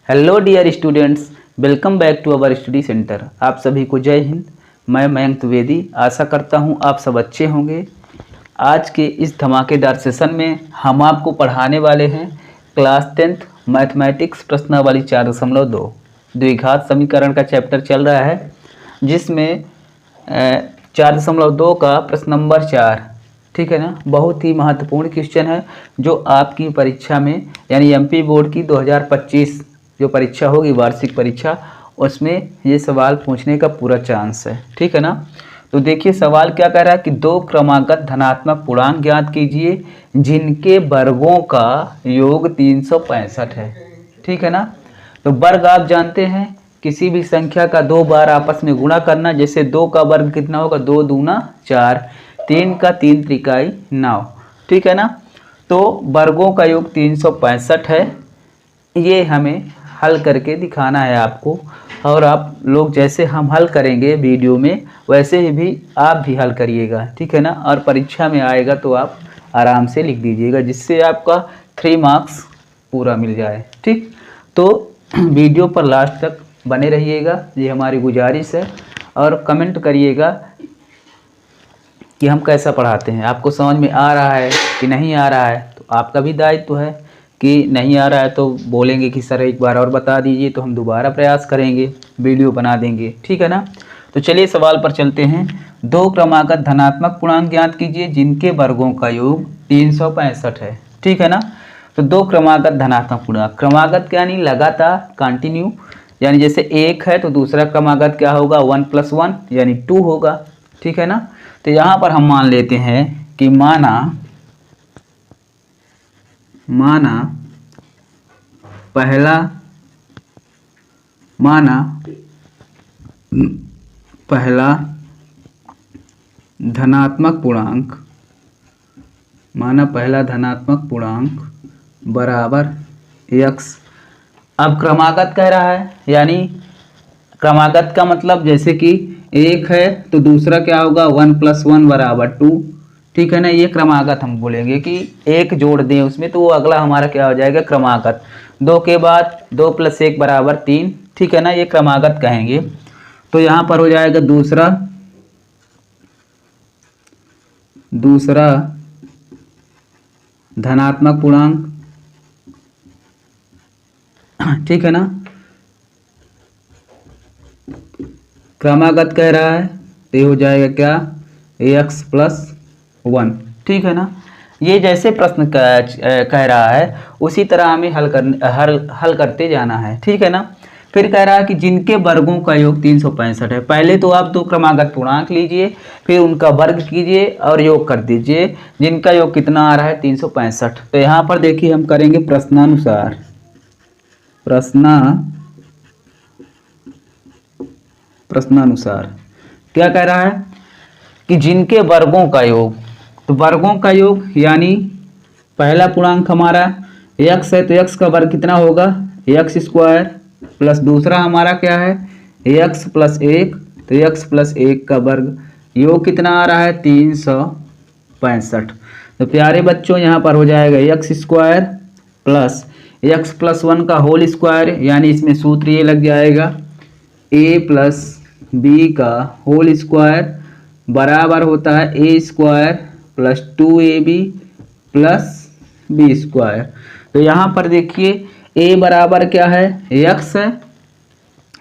Hello dear students, welcome back to our study centre. आप सभी को जय हिंद। मैं मयंक द्विवेदी आशा करता हूं आप सब अच्छे होंगे। आज के इस धमाकेदार सेशन में हम आपको पढ़ाने वाले हैं क्लास 10th मैथमेटिक्स प्रश्नावली 4.2 द्विघात समीकरण का चैप्टर चल रहा है, जिसमें 4.2 का प्रश्न नंबर 4, ठीक है ना, बहुत ही महत्वपूर्ण क्वेश्चन है जो आपकी परीक्षा में यानी एमपी बोर्ड की 2025 जो परीक्षा होगी, वार्षिक परीक्षा, उसमें ये सवाल पूछने का पूरा चांस है, ठीक है ना। तो देखिए सवाल क्या कह रहा है कि दो क्रमागत धनात्मक पूर्णांक ज्ञात कीजिए जिनके वर्गों का योग 365 है, ठीक है ना। तो वर्ग आप जानते हैं, किसी भी संख्या का दो बार आपस में गुणा करना। जैसे 2 का वर्ग कितना होगा, 2 दूना 4, 3 का 3 त्रिकाई 9, ठीक है ना। तो वर्गों का योग 365 है। ये हमें हल करके दिखाना है आपको, और आप लोग जैसे हम हल करेंगे वीडियो में वैसे ही भी आप भी हल करिएगा, ठीक है ना। और परीक्षा में आएगा तो आप आराम से लिख दीजिएगा, जिससे आपका 3 मार्क्स पूरा मिल जाए, ठीक। तो वीडियो पर लास्ट तक बने रहिएगा, ये हमारी गुजारिश है। और कमेंट करिएगा कि हम कैसा पढ़ाते हैं, आपको समझ में आ रहा है कि नहीं आ रहा है। तो आपका भी दायित्व है कि नहीं आ रहा है तो बोलेंगे कि सर एक बार और बता दीजिए, तो हम दोबारा प्रयास करेंगे, वीडियो बना देंगे, ठीक है ना। तो चलिए सवाल पर चलते हैं। दो क्रमागत धनात्मक पूर्णांक ज्ञात कीजिए जिनके वर्गों का योग 365 है, ठीक है ना। तो दो क्रमागत धनात्मक पूर्णांक, क्रमागत यानी लगातार, कंटिन्यू, यानी जैसे 1 है तो दूसरा क्रमागत क्या होगा, 1 + 1 यानी 2 होगा, ठीक है ना। तो यहाँ पर हम मान लेते हैं कि माना पहला धनात्मक पूर्णांक बराबर x। अब क्रमागत कह रहा है, यानी क्रमागत का मतलब जैसे कि 1 है तो दूसरा क्या होगा, 1 + 1 = 2, ठीक है ना। ये क्रमागत हम बोलेंगे कि 1 जोड़ दें उसमें तो वो अगला हमारा क्या हो जाएगा, क्रमागत। 2 के बाद 2 + 1 = 3, ठीक है ना, ये क्रमागत कहेंगे। तो यहाँ पर हो जाएगा दूसरा धनात्मक पूर्णांक, ठीक है ना। क्रमागत कह रहा है तो ये हो जाएगा क्या, x + 1, ठीक है ना। ये जैसे प्रश्न कह रहा है उसी तरह हमें हल करते जाना है, ठीक है ना। फिर कह रहा है कि जिनके वर्गों का योग 365 है। पहले तो आप दो क्रमागत पूर्णांक लीजिए, फिर उनका वर्ग कीजिए और योग कर दीजिए। जिनका योग कितना आ रहा है, 365। तो यहाँ पर देखिए हम करेंगे प्रश्नानुसार। क्या कह रहा है कि जिनके वर्गों का योग, तो वर्गों का योग यानी पहला पूर्णांक हमारा x है तो x का वर्ग कितना होगा, x² प्लस दूसरा हमारा क्या है, x + 1, तो x + 1 का वर्ग, योग कितना आ रहा है, 365। तो प्यारे बच्चों यहाँ पर हो जाएगा x² प्लस x + 1 का होल स्क्वायर, यानी इसमें सूत्र ये लग जाएगा a + b का होल स्क्वायर बराबर होता है a² + 2ab + b²। तो यहाँ पर देखिए a बराबर क्या है, x है,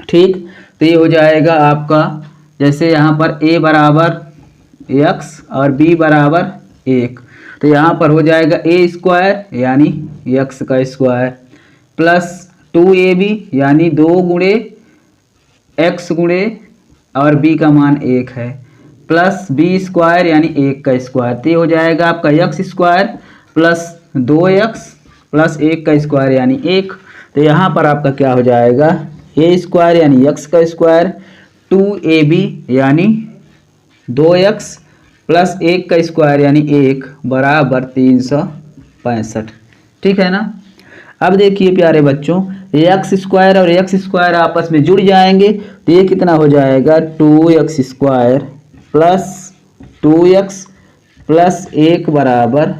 ठीक। तो ये हो जाएगा आपका, जैसे यहाँ पर a बराबर x और b बराबर 1, तो यहाँ पर हो जाएगा a² यानी x का स्क्वायर प्लस 2ab यानी 2 गुणे x गुणे और b का मान 1 है, प्लस b² यानी 1 का स्क्वायर। तो ये हो जाएगा आपका x² प्लस 2x प्लस 1 का स्क्वायर यानी 1। तो यहाँ पर आपका क्या हो जाएगा, a² यानी x का स्क्वायर, 2ab यानी 2x प्लस 1 का स्क्वायर यानी 1 बराबर 365, ठीक है ना। अब देखिए प्यारे बच्चों, x² और x² आपस में जुड़ जाएंगे तो ये कितना हो जाएगा, 2x² प्लस 2x प्लस 1 बराबर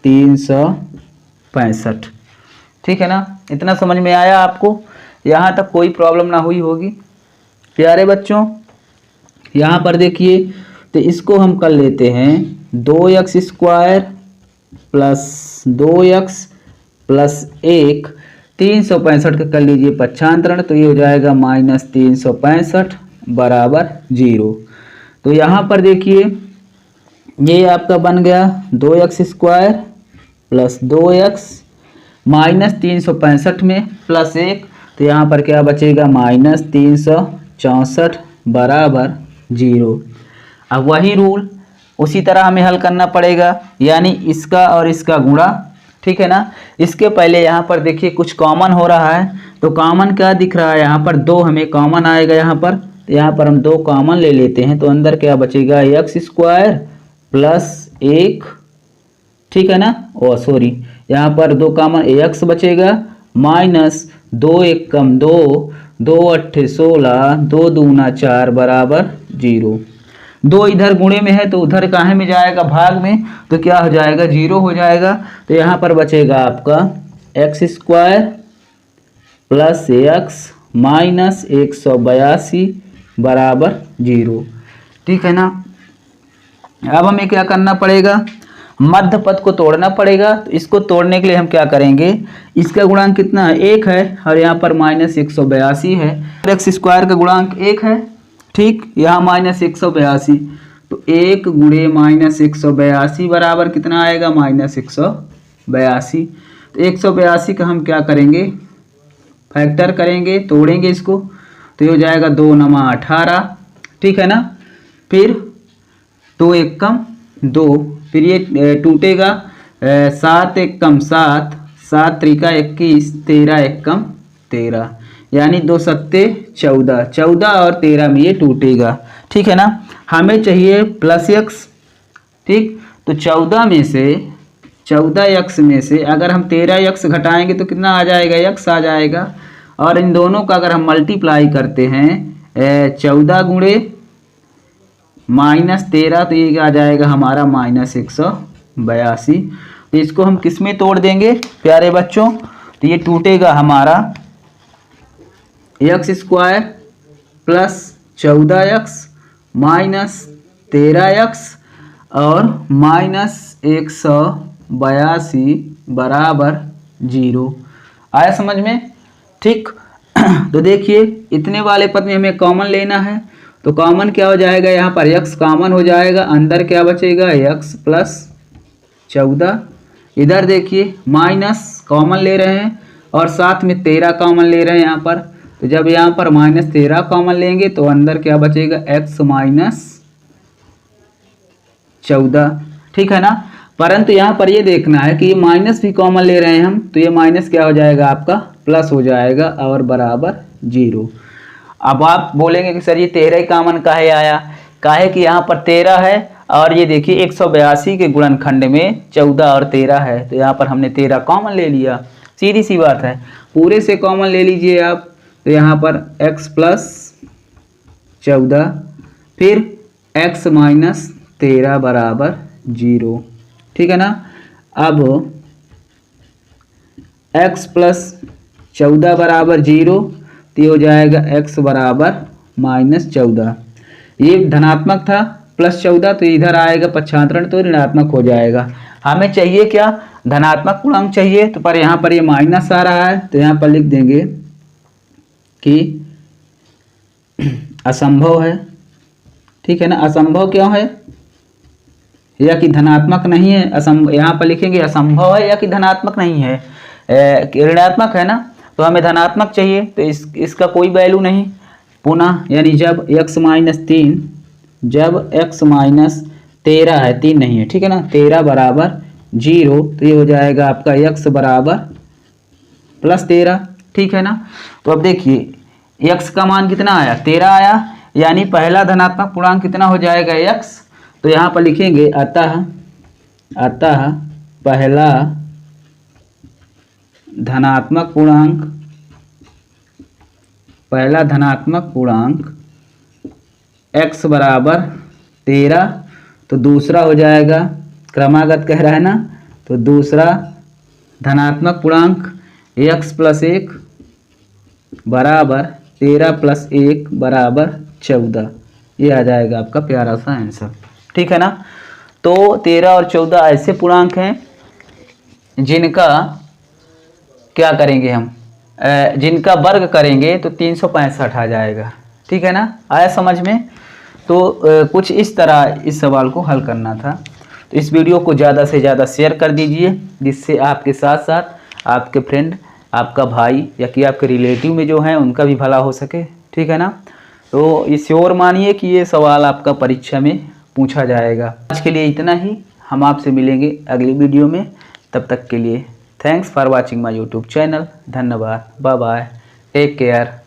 365, ठीक है ना। इतना समझ में आया आपको? यहाँ तक कोई प्रॉब्लम ना हुई होगी प्यारे बच्चों। यहाँ पर देखिए, तो इसको हम कर लेते हैं 2x² प्लस 2x प्लस 1, 365 का कर लीजिए पक्षांतरण, तो ये हो जाएगा -365 बराबर 0। तो यहाँ पर देखिए ये आपका बन गया 2x² प्लस 2x -365 में प्लस 1, तो यहाँ पर क्या बचेगा -364 बराबर 0। अब वही रूल उसी तरह हमें हल करना पड़ेगा, यानी इसका और इसका गुणा, ठीक है ना। इसके पहले यहाँ पर देखिए कुछ कॉमन हो रहा है, तो कॉमन क्या दिख रहा है यहाँ पर, 2 हमें कॉमन आएगा यहाँ पर, तो यहाँ पर हम 2 कॉमन ले लेते हैं, तो अंदर क्या बचेगा x² प्लस 1, ठीक है ना। ओ सॉरी, यहाँ पर 2 कॉमन x बचेगा माइनस 2 1 कम 2, 2 8 16, 2 दूना 4 बराबर 0। 2 इधर गुणे में है तो उधर काहे में जाएगा, भाग में, तो क्या हो जाएगा 0 हो जाएगा। तो यहाँ पर बचेगा आपका x² प्लस x माइनस 182 बराबर 0, ठीक है ना। अब हमें क्या करना पड़ेगा, मध्य पद को तोड़ना पड़ेगा। तो इसको तोड़ने के लिए हम क्या करेंगे, इसका गुणांक कितना है 1 है और यहाँ पर -182 है, x² का गुणांक 1 है, ठीक, यहाँ -182, तो 1 गुणे -182 बराबर कितना आएगा -182। तो 182 का हम क्या करेंगे, फैक्टर करेंगे, तोड़ेंगे इसको, तो ये हो जाएगा 2 9 18, ठीक है ना। फिर 2 1 कम 2, फिर ये टूटेगा 7 1 कम 7, 7 त्रिका 21, 13 1 कम 13, यानी 2 सत्ते 14, 14 और 13 में ये टूटेगा, ठीक है ना। हमें चाहिए प्लस x, ठीक, तो 14 में से 14x में से अगर हम 13x घटाएंगे तो कितना आ जाएगा, x आ जाएगा, और इन दोनों का अगर हम मल्टीप्लाई करते हैं 14 गुणे -13, तो ये आ जाएगा हमारा -182। तो इसको हम किस में तोड़ देंगे प्यारे बच्चों, तो ये टूटेगा हमारा x² plus 14x minus 13x और -182 बराबर 0। आया समझ में, ठीक। तो देखिए इतने वाले पद में हमें कॉमन लेना है, तो कॉमन क्या हो जाएगा, यहाँ पर x कॉमन हो जाएगा, अंदर क्या बचेगा x प्लस 14, इधर देखिए माइनस कॉमन ले रहे हैं और साथ में 13 कॉमन ले रहे हैं यहाँ पर, तो जब यहाँ पर -13 कॉमन लेंगे तो अंदर क्या बचेगा x माइनस 14, ठीक है ना। परंतु यहाँ पर ये देखना है कि ये माइनस भी कॉमन ले रहे हैं हम, तो ये माइनस क्या हो जाएगा आपका प्लस हो जाएगा और बराबर 0। अब आप बोलेंगे कि सर ये 13 कॉमन काहे आया, काहे कि यहाँ पर 13 है और ये देखिए 182 के गुणनखंड में 14 और 13 है, तो यहाँ पर हमने 13 कॉमन ले लिया, सीधी सी बात है। पूरे से कॉमन ले लीजिए आप, तो यहाँ पर x प्लस 14 फिर x माइनस 13 बराबर 0, ठीक है ना। अब x प्लस 14 बराबर 0, तो ये हो जाएगा x बराबर -14, ये धनात्मक था प्लस 14, तो इधर आएगा पक्षांतरण तो ऋणात्मक हो जाएगा। हमें चाहिए क्या, धनात्मक पूर्णांक चाहिए, तो पर यहाँ पर ये माइनस आ रहा है, तो यहाँ पर लिख देंगे कि असंभव है, ठीक है ना। असंभव क्यों है, या कि धनात्मक नहीं है, असंभव यहाँ पर लिखेंगे असंभव है या कि धनात्मक नहीं है, ऋणात्मक है ना, तो हमें धनात्मक चाहिए, तो इसका कोई वैल्यू नहीं पुनः, यानी जब x माइनस 3, जब x माइनस 13 है, 3 नहीं है, ठीक है ना, 13 बराबर 0, तो ये हो जाएगा आपका x बराबर प्लस 13, ठीक है ना। तो अब देखिए x का मान कितना आया, 13 आया, यानी पहला धनात्मक पूर्णांक कितना हो जाएगा x, तो यहाँ पर लिखेंगे अतः पहला धनात्मक पूर्णांक x बराबर 13, तो दूसरा हो जाएगा क्रमागत कह रहा है ना, तो दूसरा धनात्मक पूर्णांक x प्लस 1 बराबर 13 प्लस 1 बराबर 14। ये आ जाएगा आपका प्यारा सा आंसर। ठीक है ना। तो 13 और 14 ऐसे पूर्णांक हैं जिनका क्या करेंगे हम, जिनका वर्ग करेंगे तो 365 आ जाएगा। ठीक है ना, आया समझ में। तो कुछ इस तरह इस सवाल को हल करना था। तो इस वीडियो को ज़्यादा से ज़्यादा शेयर कर दीजिए, जिससे आपके साथ साथ आपके फ्रेंड, आपका भाई या कि आपके रिलेटिव में जो हैं उनका भी भला हो सके। ठीक है ना। तो ये श्योर मानिए कि ये सवाल आपका परीक्षा में पूछा जाएगा। आज के लिए इतना ही, हम आपसे मिलेंगे अगली वीडियो में। तब तक के लिए thanks for watching my YouTube channel. धन्यवाद, बाय बाय, टेक केयर।